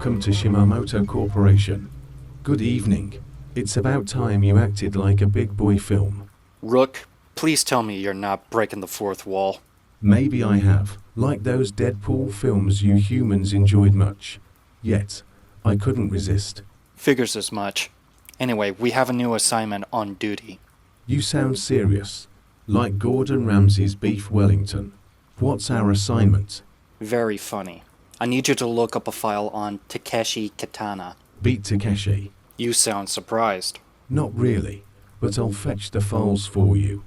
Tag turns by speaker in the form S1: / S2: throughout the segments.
S1: welcome to Shimamoto Corporation. Good evening. It's about time you acted like a big boy film.
S2: Rook, please tell me you're not breaking the fourth wall.
S1: Maybe I have, like those Deadpool films you humans enjoyed much. Yet, I couldn't resist.
S2: Figures as much. Anyway, we have a new assignment on duty.
S1: You sound serious. Like Gordon Ramsay's Beef Wellington. What's our assignment?
S2: Very funny. I need you to look up a file on Takeshi Katana.
S1: Beat Takeshi.
S2: You sound surprised.
S1: Not really, but I'll fetch the files for you.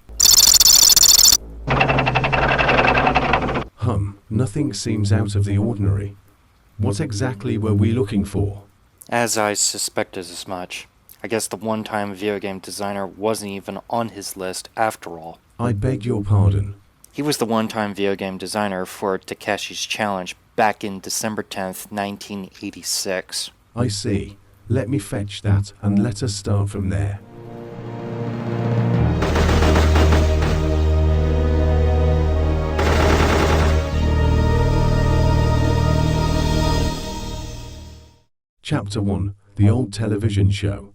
S1: Nothing seems out of the ordinary. What exactly were we looking for?
S2: As I suspected as much. I guess the one-time video game designer wasn't even on his list after all.
S1: I beg your pardon.
S2: He was the one-time video game designer for Takeshi's Challenge back in December 10th, 1986.
S1: I see. Let me fetch that and let us start from there. Chapter 1. The Old Television Show.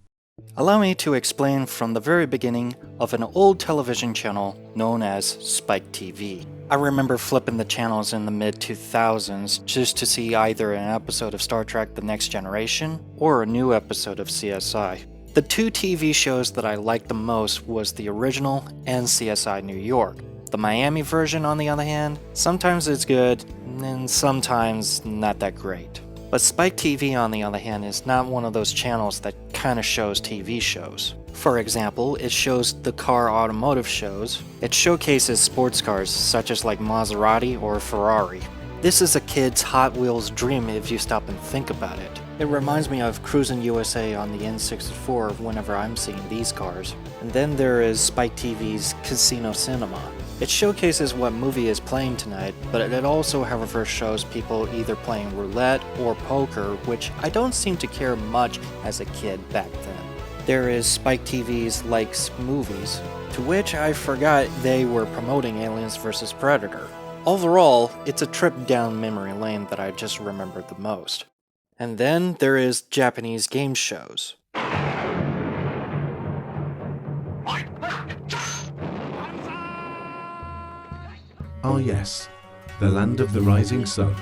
S2: Allow me to explain from the very beginning of an old television channel known as Spike TV. I remember flipping the channels in the mid-2000s just to see either an episode of Star Trek The Next Generation or a new episode of CSI. The two TV shows that I liked the most was the original and CSI New York. The Miami version, on the other hand, sometimes it's good and sometimes not that great. But Spike TV, on the other hand, is not one of those channels that kinda shows TV shows. For example, it shows the car automotive shows. It showcases sports cars such as like Maserati or Ferrari. This is a kid's Hot Wheels dream if you stop and think about it. It reminds me of Cruisin' USA on the N64 whenever I'm seeing these cars. And then there is Spike TV's Casino Cinema. It showcases what movie is playing tonight, but it also however shows people either playing roulette or poker, which I don't seem to care much as a kid back then. There is Spike TV's Likes Movies, to which I forgot they were promoting Aliens vs. Predator. Overall, it's a trip down memory lane that I just remember the most. And then there is Japanese game shows.
S1: Ah yes, the land of the rising sun,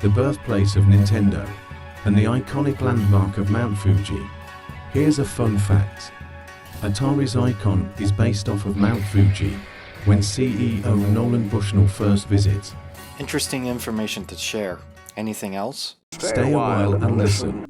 S1: the birthplace of Nintendo, and the iconic landmark of Mount Fuji. Here's a fun fact. Atari's icon is based off of Mount Fuji, when CEO Nolan Bushnell first visits.
S2: Interesting information to share. Anything else?
S1: Stay a while and listen,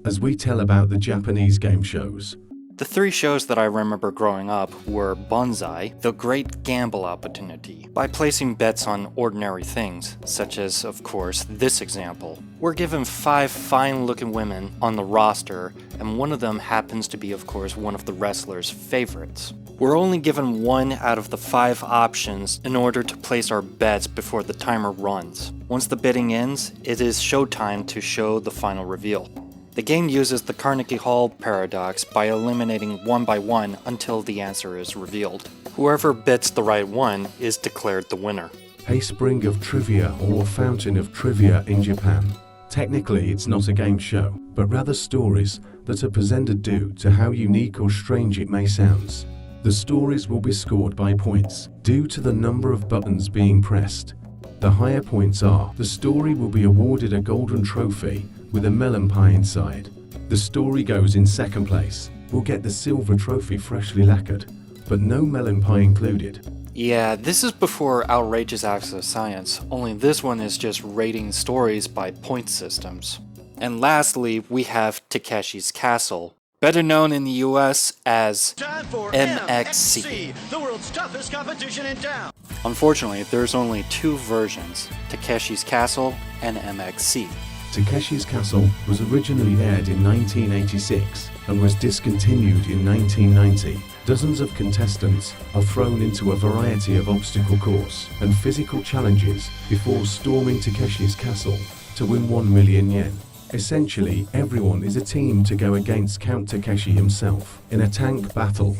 S1: as we tell about the Japanese game shows.
S2: The three shows that I remember growing up were Bonsai, the great gamble opportunity, by placing bets on ordinary things, such as, of course, this example. We're given 5 fine-looking women on the roster, and one of them happens to be, of course, one of the wrestlers' favorites. We're only given 1 out of the 5 options in order to place our bets before the timer runs. Once the bidding ends, it is showtime to show the final reveal. The game uses the Carnegie Hall paradox by eliminating one by one until the answer is revealed. Whoever bets the right one is declared the winner.
S1: A spring of trivia or fountain of trivia in Japan. Technically, it's not a game show, but rather stories that are presented due to how unique or strange it may sound. The stories will be scored by points, due to the number of buttons being pressed. The higher points are, the story will be awarded a golden trophy with a melon pie inside. The story goes in second place, will get the silver trophy freshly lacquered, but no melon pie included.
S2: Yeah, this is before outrageous acts of science, only this one is just rating stories by point systems. And lastly, we have Takeshi's Castle, better known in the US as MXC.
S3: The world's toughest competition in town.
S2: Unfortunately, there's only 2 versions, Takeshi's Castle and MXC.
S1: Takeshi's Castle was originally aired in 1986 and was discontinued in 1990. Dozens of contestants are thrown into a variety of obstacle course and physical challenges before storming Takeshi's Castle to win 1 million yen. Essentially, everyone is a team to go against Count Takeshi himself in a tank battle.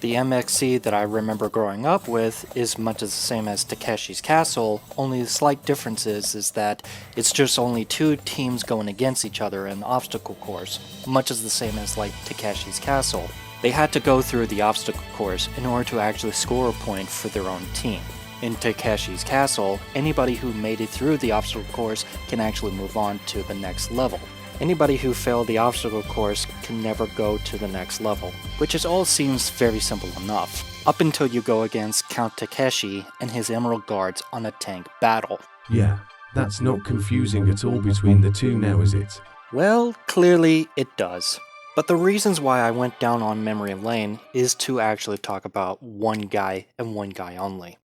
S2: The MXC that I remember growing up with is much the same as Takeshi's Castle, only the slight difference is that it's just only two teams going against each other in the obstacle course, much as the same as like Takeshi's Castle. They had to go through the obstacle course in order to actually score a point for their own team. In Takeshi's Castle, anybody who made it through the obstacle course can actually move on to the next level. Anybody who failed the obstacle course can never go to the next level, which is all seems very simple enough, up until you go against Count Takeshi and his Emerald Guards on a tank battle.
S1: Yeah, that's not confusing at all between the two now, is it?
S2: Well, clearly it does. But the reasons why I went down on memory lane is to actually talk about one guy and one guy only.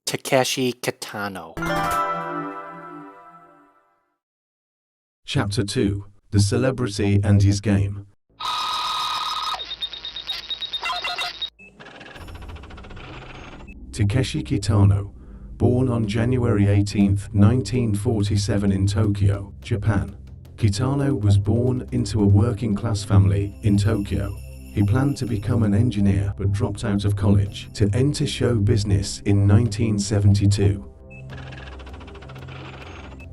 S2: Takeshi Kitano.
S1: Chapter 2: The Celebrity and His Game. Takeshi Kitano, born on January 18, 1947 in Tokyo, Japan. Kitano was born into a working-class family in Tokyo. He planned to become an engineer but dropped out of college to enter show business in 1972.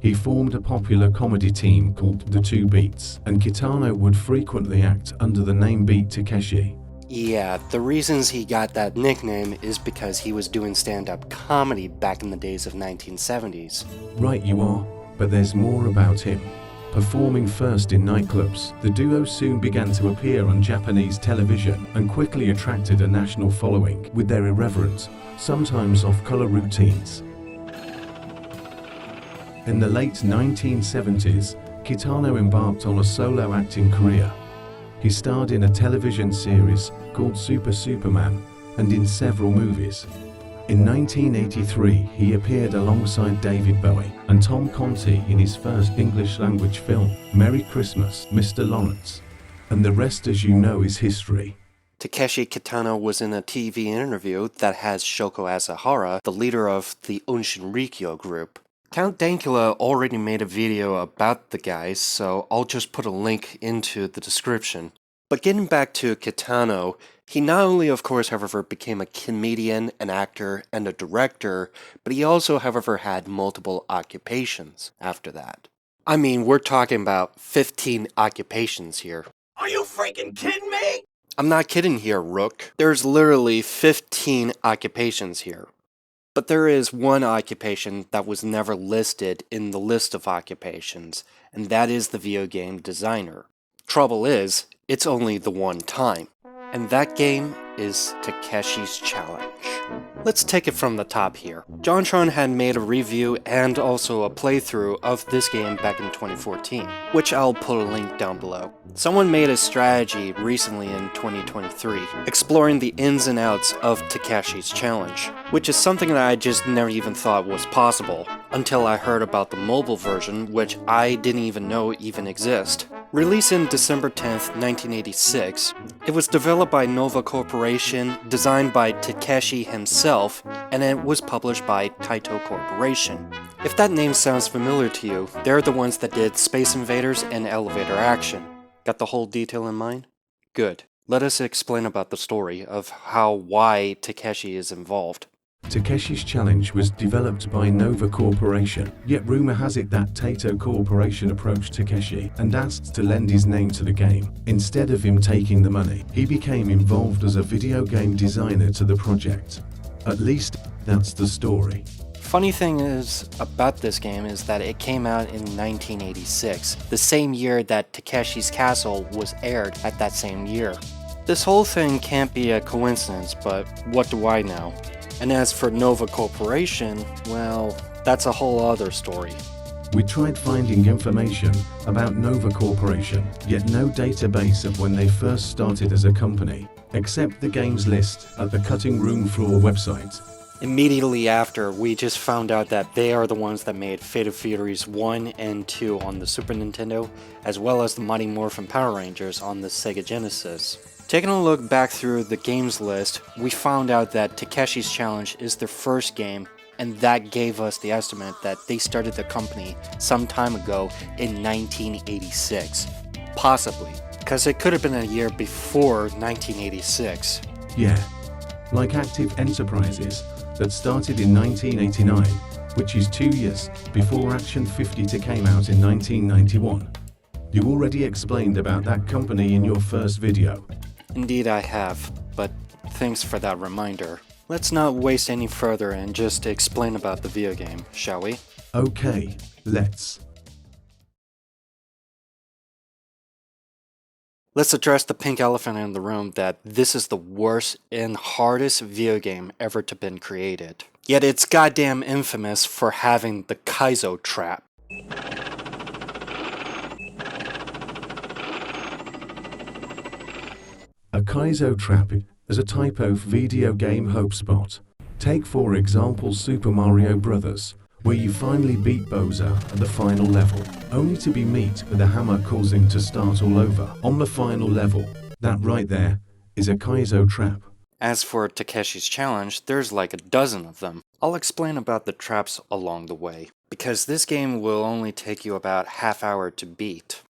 S1: He formed a popular comedy team called The Two Beats, and Kitano would frequently act under the name Beat Takeshi.
S4: Yeah, the reasons he got that nickname is because he was doing stand-up comedy back in the days of 1970s.
S1: Right you are, but there's more about him. Performing first in nightclubs, the duo soon began to appear on Japanese television and quickly attracted a national following with their irreverent, sometimes off-color routines. In the late 1970s, Kitano embarked on a solo acting career. He starred in a television series called Super Superman and in several movies. In 1983, he appeared alongside David Bowie and Tom Conti in his first English-language film, Merry Christmas, Mr. Lawrence. And the rest, as you know, is history.
S4: Takeshi Kitano was in a TV interview that has Shoko Asahara, the leader of the Unshinrikyo group. Count Dankula already made a video about the guys, so I'll just put a link into the description. But getting back to Kitano, he not only, of course, however, became a comedian, an actor, and a director, but he also, however, had multiple occupations after that. I mean, we're talking about 15 occupations here.
S3: Are you freaking kidding me?
S4: I'm not kidding here, Rook. There's literally 15 occupations here. But there is one occupation that was never listed in the list of occupations, and that is the video game designer. Trouble is, it's only the one time. And that game is Takeshi's Challenge. Let's take it from the top here. JonTron had made a review and also a playthrough of this game back in 2014, which I'll put a link down below. Someone made a strategy recently in 2023, exploring the ins and outs of Takeshi's Challenge, which is something that I just never even thought was possible, until I heard about the mobile version, which I didn't even know even exist. Released in December 10th, 1986, it was developed by Nova Corporation, designed by Takeshi himself, and it was published by Taito Corporation. If that name sounds familiar to you, they're the ones that did Space Invaders and Elevator Action. Got the whole detail in mind? Good. Let us explain about the story of why Takeshi is involved.
S1: Takeshi's Challenge was developed by Nova Corporation, yet rumor has it that Taito Corporation approached Takeshi and asked to lend his name to the game. Instead of him taking the money, he became involved as a video game designer to the project. At least, that's the story.
S2: Funny thing is about this game is that it came out in 1986, the same year that Takeshi's Castle was aired at that same year. This whole thing can't be a coincidence, but what do I know? And as for Nova Corporation, well, that's a whole other story.
S1: We tried finding information about Nova Corporation, yet no database of when they first started as a company, except the games list at the Cutting Room Floor website.
S2: Immediately after, we just found out that they are the ones that made Fatal Furies 1 and 2 on the Super Nintendo, as well as the Mighty Morphin Power Rangers on the Sega Genesis. Taking a look back through the games list, we found out that Takeshi's Challenge is their first game, and that gave us the estimate that they started the company some time ago in 1986. Possibly, because it could have been a year before 1986.
S1: Yeah, like active enterprises that started in 1989, which is 2 years before Action 52 came out in 1991. You already explained about that company in your first video.
S2: Indeed I have, but thanks for that reminder. Let's not waste any further and just explain about the video game, shall we?
S1: Okay, let's.
S2: Let's address the pink elephant in the room that this is the worst and hardest video game ever to been created. Yet it's goddamn infamous for having the Kaizo trap.
S1: A Kaizo trap is a type of video game hope spot. Take for example Super Mario Bros., where you finally beat Bowser at the final level, only to be met with a hammer causing to start all over on the final level. That right there is a Kaizo trap.
S2: As for Takeshi's challenge, there's like a dozen of them. I'll explain about the traps along the way, because this game will only take you about half hour to beat.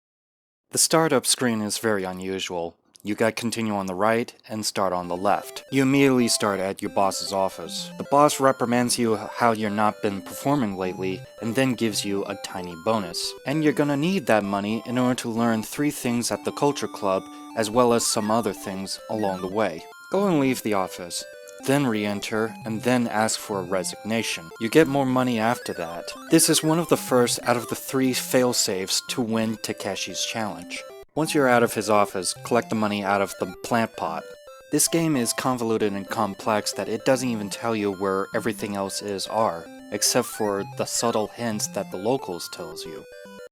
S2: The startup screen is very unusual. You gotta continue on the right and start on the left. You immediately start at your boss's office. The boss reprimands you how you're not been performing lately and then gives you a tiny bonus. And you're gonna need that money in order to learn 3 things at the Culture Club as well as some other things along the way. Go and leave the office, then re-enter and then ask for a resignation. You get more money after that. This is one of the first out of the 3 fail-safes to win Takeshi's challenge. Once you're out of his office, collect the money out of the plant pot. This game is convoluted and complex that it doesn't even tell you where everything else are, except for the subtle hints that the locals tells you.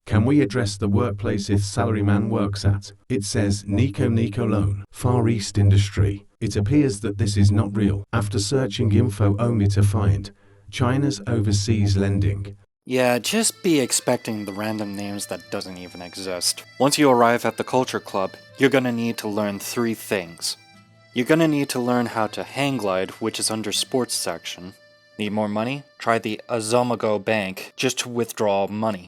S1: Can we address the workplace if salaryman works at? It says Nico Loan, Far East Industry. It appears that this is not real, after searching info only to find China's overseas lending.
S2: Yeah, just be expecting the random names that doesn't even exist. Once you arrive at the Culture Club, you're gonna need to learn 3 things. You're gonna need to learn how to hang glide, which is under sports section. Need more money? Try the Azomago Bank just to withdraw money.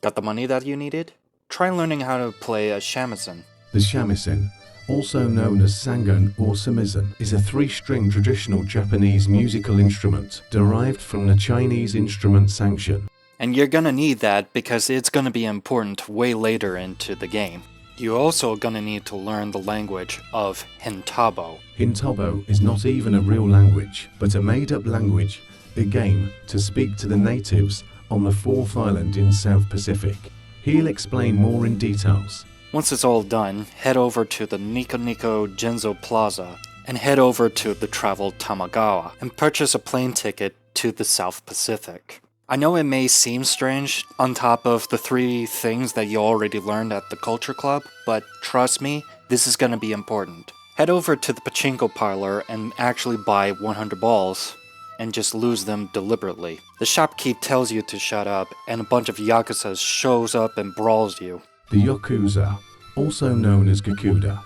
S2: Got the money that you needed? Try learning how to play a shamisen.
S1: The shamisen, also known as sangon or samisen, is a 3-string traditional Japanese musical instrument derived from the Chinese instrument sanction.
S2: And you're gonna need that because it's gonna be important way later into the game. You're also gonna need to learn the language of Hintabo.
S1: Hintabo is not even a real language, but a made-up language, a game to speak to the natives on the 4th island in South Pacific. He'll explain more in details.
S2: Once it's all done, head over to the Nico Genzo Plaza and head over to the Travel Tamagawa and purchase a plane ticket to the South Pacific. I know it may seem strange on top of the 3 things that you already learned at the Culture Club, but trust me, this is gonna be important. Head over to the pachinko parlor and actually buy 100 balls and just lose them deliberately. The shopkeep tells you to shut up and a bunch of Yakuza shows up and brawls you.
S1: The Yakuza, also known as Gakuda,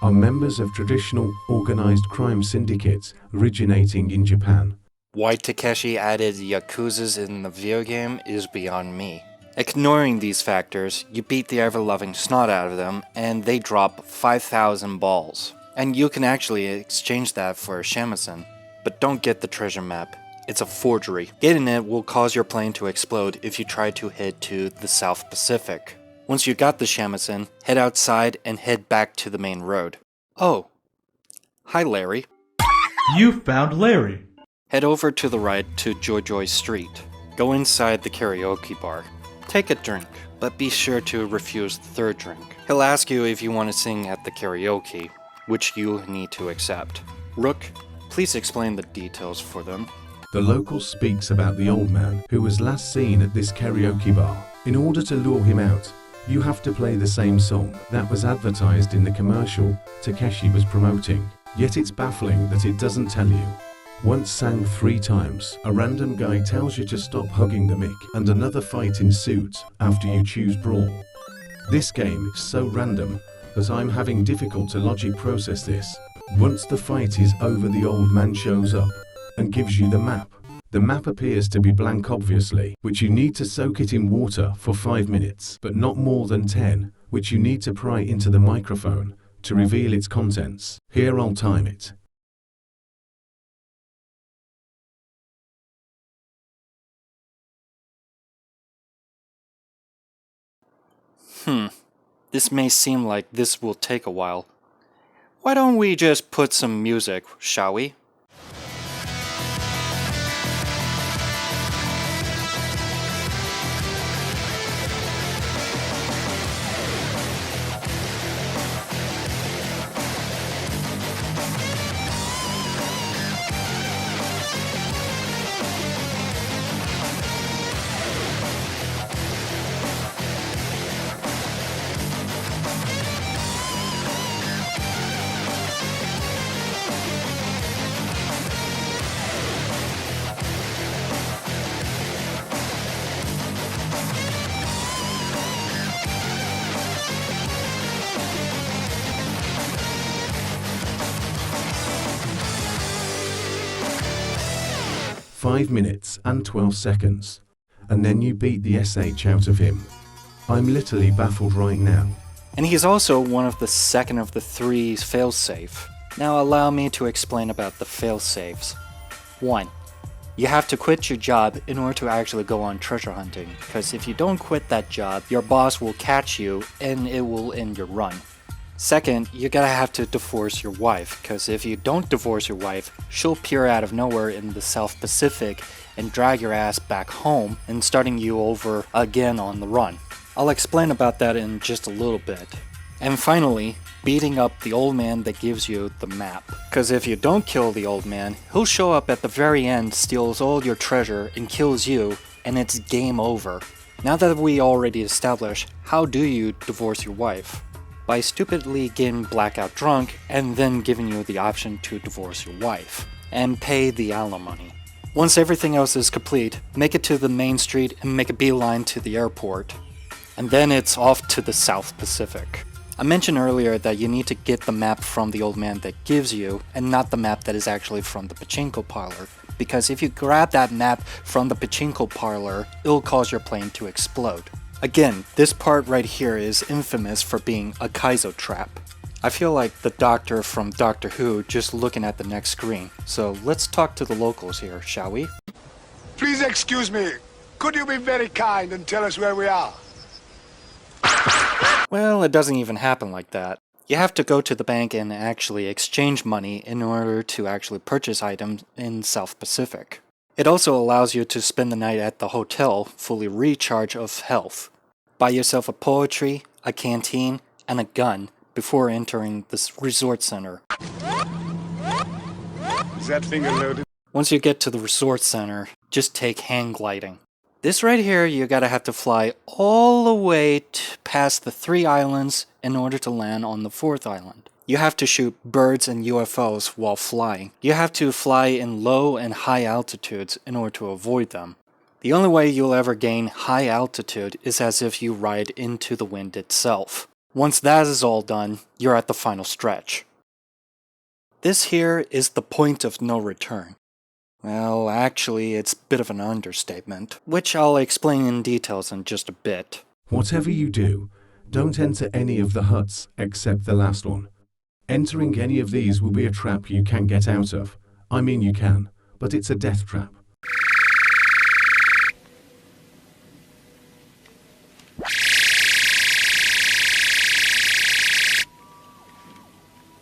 S1: are members of traditional organized crime syndicates originating in Japan.
S2: Why Takeshi added Yakuzas in the video game is beyond me. Ignoring these factors, you beat the ever-loving snot out of them and they drop 5,000 balls. And you can actually exchange that for a shamisen. But don't get the treasure map. It's a forgery. Getting it will cause your plane to explode if you try to head to the South Pacific. Once you got the shamisen, head outside and head back to the main road. Oh. Hi, Larry.
S5: You found Larry.
S2: Head over to the right to Joy Street. Go inside the karaoke bar. Take a drink, but be sure to refuse the 3rd drink. He'll ask you if you want to sing at the karaoke, which you need to accept. Rook, please explain the details for them.
S1: The local speaks about the old man who was last seen at this karaoke bar. In order to lure him out, you have to play the same song that was advertised in the commercial Takeshi was promoting. Yet it's baffling that it doesn't tell you. Once sang 3 times, a random guy tells you to stop hugging the mic and another fight ensues after you choose Brawl. This game is so random that I'm having difficult to logic process this. Once the fight is over, the old man shows up and gives you the map. The map appears to be blank obviously, which you need to soak it in water for 5 minutes, but not more than 10, which you need to pry into the microphone to reveal its contents. Here I'll time it.
S2: This may seem like this will take a while. Why don't we just put some music, shall we?
S1: Five minutes and 12 seconds. And then you beat the SH out of him. I'm literally baffled right now.
S2: And he's also one of the second of the three failsafe. Now allow me to explain about the failsafes. 1. You have to quit your job in order to actually go on treasure hunting, because if you don't quit that job, your boss will catch you and it will end your run. Second, you're gonna have to divorce your wife, because if you don't divorce your wife, she'll appear out of nowhere in the South Pacific and drag your ass back home and starting you over again on the run. I'll explain about that in just a little bit. And finally, beating up the old man that gives you the map. Because if you don't kill the old man, he'll show up at the very end, steals all your treasure, and kills you, and it's game over. Now that we already established, how do you divorce your wife? By stupidly getting blackout drunk and then giving you the option to divorce your wife and pay the alimony. Once everything else is complete, make it to the main street and make a beeline to the airport. And then it's off to the South Pacific. I mentioned earlier that you need to get the map from the old man that gives you and not the map that is actually from the pachinko parlor. Because if you grab that map from the pachinko parlor, it'll cause your plane to explode. Again, this part right here is infamous for being a Kaizo trap. I feel like the doctor from Doctor Who just looking at the next screen. So let's talk to the locals here, shall we?
S6: Please excuse me. Could you be very kind and tell us where we are?
S2: Well, it doesn't even happen like that. You have to go to the bank and actually exchange money in order to actually purchase items in South Pacific. It also allows you to spend the night at the hotel fully recharged of health. Buy yourself a poetry, a canteen, and a gun before entering this resort center.
S6: Is that finger loaded?
S2: Once you get to the resort center, just take hang gliding. This right here, you gotta have to fly all the way past the 3 islands in order to land on the 4th island. You have to shoot birds and UFOs while flying. You have to fly in low and high altitudes in order to avoid them. The only way you'll ever gain high altitude is as if you ride into the wind itself. Once that is all done, you're at the final stretch. This here is the point of no return. Well, actually, it's a bit of an understatement, which I'll explain in details in just a bit.
S1: Whatever you do, don't enter any of the huts except the last one. Entering any of these will be a trap you can't get out of. I mean you can, but it's a death trap.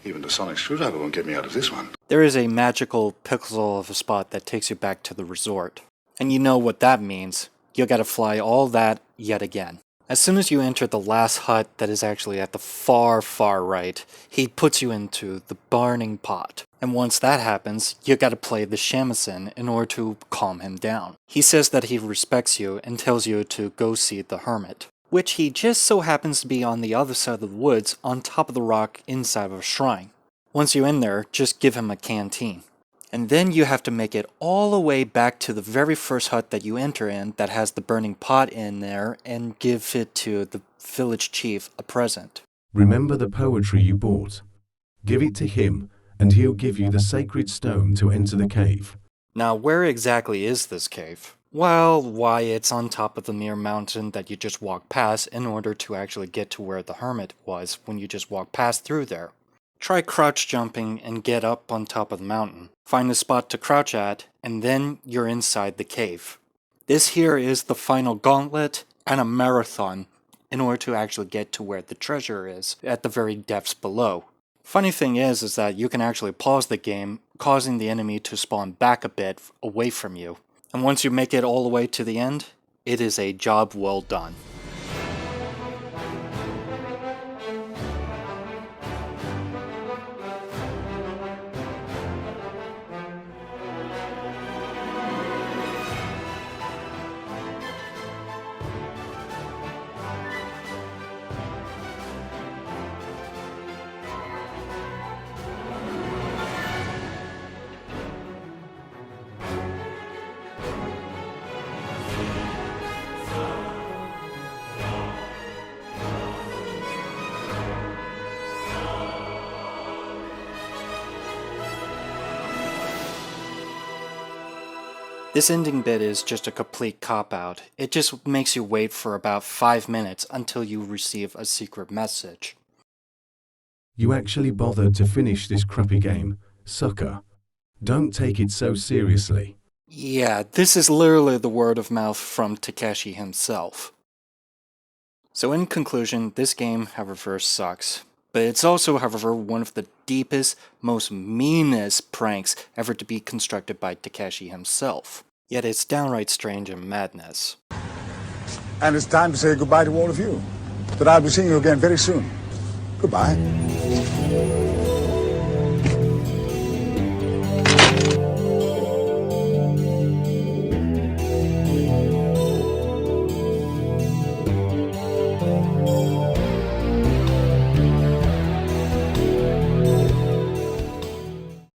S6: Even the sonic screwdriver won't get me out of this one.
S2: There is a magical pixel of a spot that takes you back to the resort. And you know what that means. You gotta fly all that yet again. As soon as you enter the last hut that is actually at the far, far right, he puts you into the burning pot. And once that happens, you gotta play the shamisen in order to calm him down. He says that he respects you and tells you to go see the hermit, which he just so happens to be on the other side of the woods on top of the rock inside of a shrine. Once you're in there, just give him a canteen. And then you have to make it all the way back to the very first hut that you enter in that has the burning pot in there and give it to the village chief a present.
S1: Remember the poetry you bought. Give it to him, and he'll give you the sacred stone to enter the cave.
S2: Now, where exactly is this cave? Well, why, it's on top of the mere mountain that you just walked past in order to actually get to where the hermit was when you just walked past through there. Try crouch jumping and get up on top of the mountain. Find a spot to crouch at, and then you're inside the cave. This here is the final gauntlet and a marathon in order to actually get to where the treasure is, at the very depths below. Funny thing is that you can actually pause the game, causing the enemy to spawn back a bit away from you. And once you make it all the way to the end, it is a job well done. This ending bit is just a complete cop-out. It just makes you wait for about 5 minutes until you receive a secret message.
S1: You actually bothered to finish this crappy game, sucker. Don't take it so seriously.
S2: Yeah, this is literally the word of mouth from Takeshi himself. So in conclusion, this game, however, sucks. But it's also, however, one of the deepest, most meanest pranks ever to be constructed by Takeshi himself. Yet it's downright strange and madness.
S6: And it's time to say goodbye to all of you. But I'll be seeing you again very soon. Goodbye.